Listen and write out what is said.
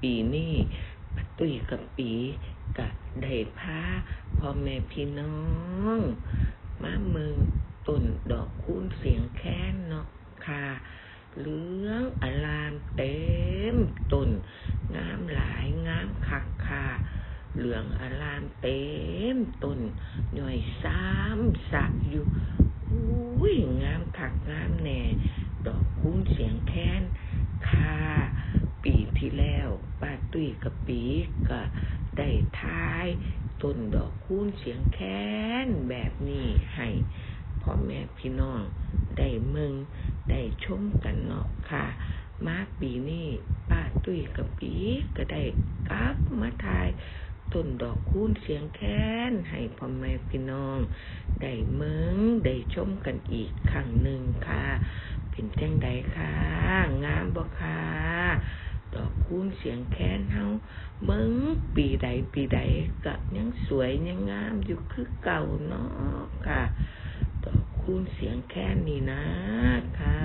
ปีนี้ป้าตุ้ยกับปีก็ได้พาพ่อแม่พี่น้องมาเมืองต้นดอกคูณเสียงแค้นเนาะค่ะเหลืองอลามเต็มต้นงามหลายงามคักค่ะเหลืองอลามเต็มต้นหน่วย3 สักอยู่อุ้ยงามคักงามแน่ดอกคูณเสียงแค้นค่ะปีที่แล้วป้าตุ้ยกับปีก็ได้ทายต้นดอกคูณเสียงแค้นแบบนี้ให้พ่อแม่พี่น้องได้มึงได้ชมกันเนาะค่ะมาปีนี้ป้าตุ้ยกับปีก็ได้กลับมาทายต้นดอกคูณเสียงแค้นให้พ่อแม่พี่น้องได้มึงได้ชมกันอีกครั้งหนึ่งค่ะเป็นจังใดค่ะงามบ่ค่ะดอกคูณเสียงแค้นเฮามึงปีใดก็ยังสวยยังงามอยู่คือเก่าเนาะค่ะดอกคูณเสียงแค้นนี่นะค่ะ